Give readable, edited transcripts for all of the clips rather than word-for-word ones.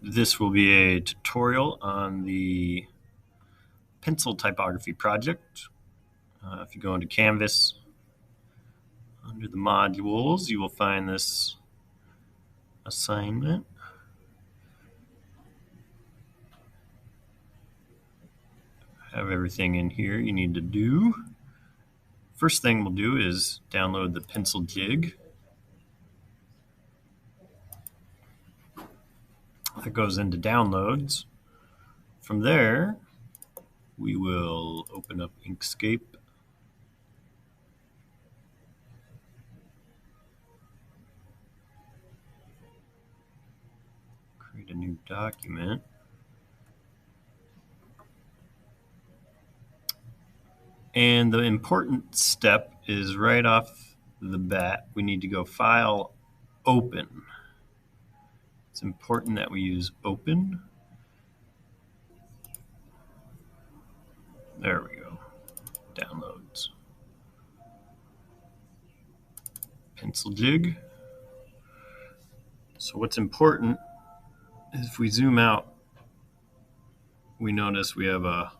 This will be a tutorial on the pencil typography project. If you go into Canvas, under the modules, you will find this assignment. Have everything in here you need to do. First thing we'll do is download the pencil jig. That goes into downloads. From there, we will open up Inkscape. Create a new document. And the important step is right off the bat, we need to go File, Open. It's important that we use Open. There we go. Downloads. Pencil jig. So what's important is if we zoom out, we notice we have a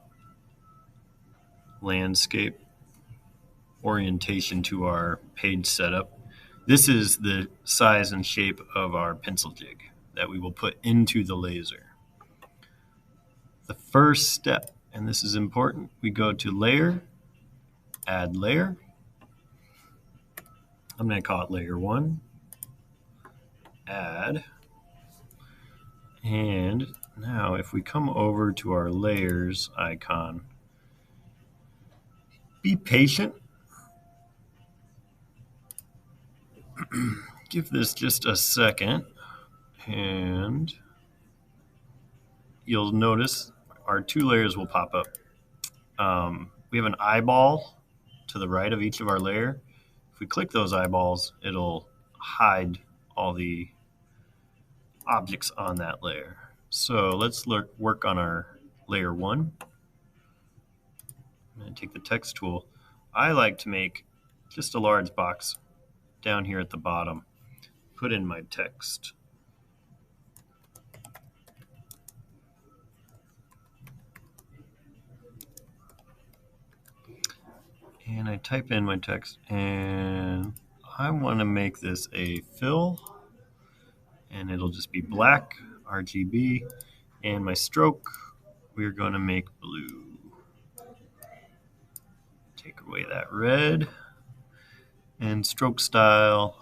landscape orientation to our page setup. This is the size and shape of our pencil jig that we will put into the laser. The first step, and this is important, we go to Layer, Add Layer. I'm going to call it Layer 1. Add. And now if we come over to our Layers icon, be patient. Give this just a second, and you'll notice our two layers will pop up. We have an eyeball to the right of each of our layer. If we click those eyeballs, it'll hide all the objects on that layer. So let's work on our layer 1. I'm going to take the text tool. I like to make just a large box down here at the bottom. Put in my text. And I type in my text, and I want to make this a fill, and it'll just be black, RGB, and my stroke, we're going to make blue. Take away that red, and stroke style,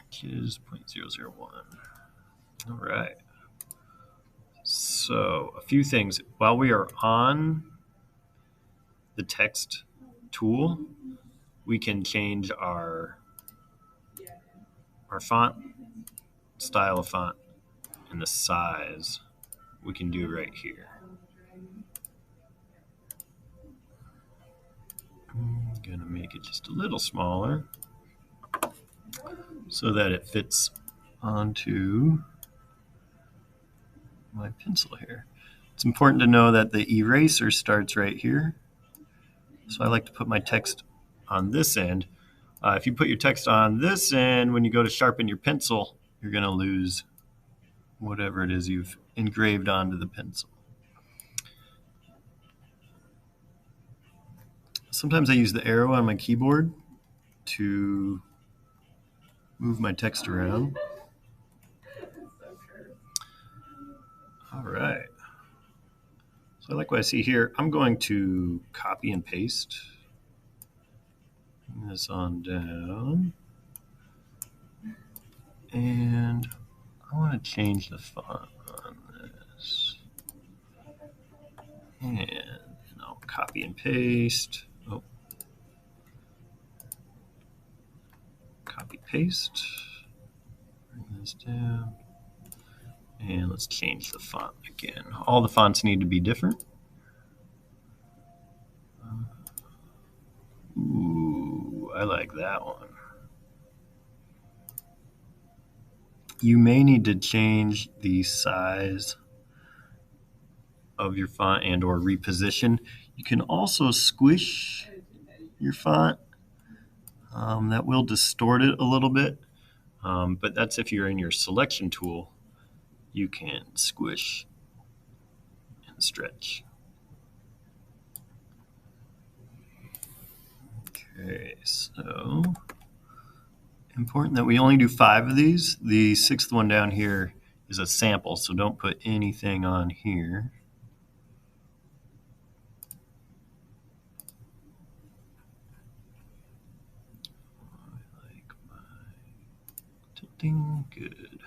which is 0.001. All right. So a few things. While we are on the text tool, we can change our font, style of font, and the size. We can do right here. I'm going to make it just a little smaller so that it fits onto my pencil here. It's important to know that the eraser starts right here. So I like to put my text on this end. If you put your text on this end, when you go to sharpen your pencil, you're going to lose whatever it is you've engraved onto the pencil. Sometimes I use the arrow on my keyboard to move my text around. All right. So I like what I see here. I'm going to copy and paste this on down. And I want to change the font on this. And I'll copy and paste. Oh. Copy, paste. Bring this down. And let's change the font again. All the fonts need to be different. Ooh, I like that one. You may need to change the size of your font and or reposition. You can also squish your font. That will distort it a little bit, but that's if you're in your selection tool, you can squish and stretch. Okay, so important that we only do 5 of these. The 6th one down here is a sample, so don't put anything on here. I like my tilting. Good.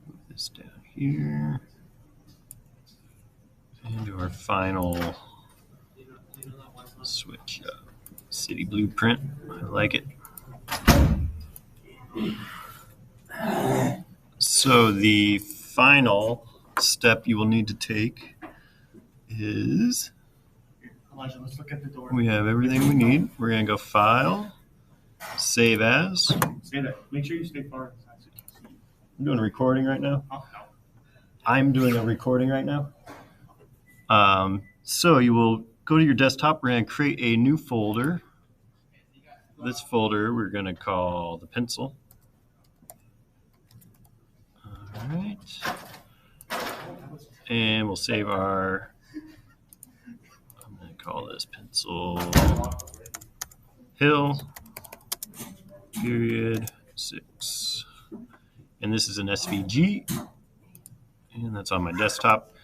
Move this down here. And our final switch up. City blueprint. I like it. So the final step you will need to take is Elijah, let's look at the door. we have everything we need. We're going to go File, Save As. Say that. Make sure you stay far inside so you can see. I'm doing a recording right now. Oh, no. I'm doing a recording right now. So you will go to your desktop. We're going to create a new folder. This folder we're going to call the pencil. All right. And we'll save our, I'm going to call this pencil hill, period, 6. And this is an SVG. And that's on my desktop.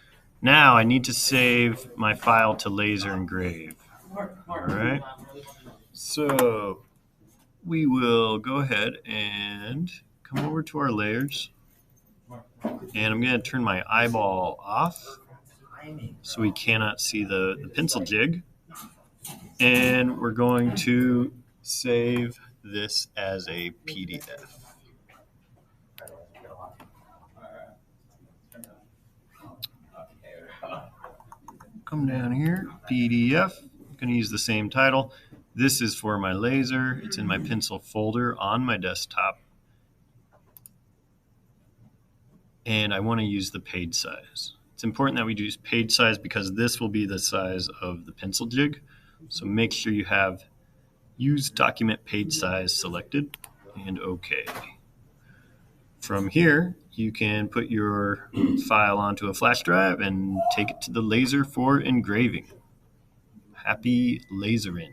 Now I need to save my file to laser engrave. All right. So we will go ahead and come over to our layers. And I'm going to turn my eyeball off so we cannot see the pencil jig. And we're going to save this as a PDF. Come down here, PDF. I'm going to use the same title. This is for my laser. It's in my pencil folder on my desktop. And I want to use the page size. It's important that we use page size because this will be the size of the pencil jig. So make sure you have Use Document Page Size selected and OK. From here, you can put your file onto a flash drive and take it to the laser for engraving. Happy lasering!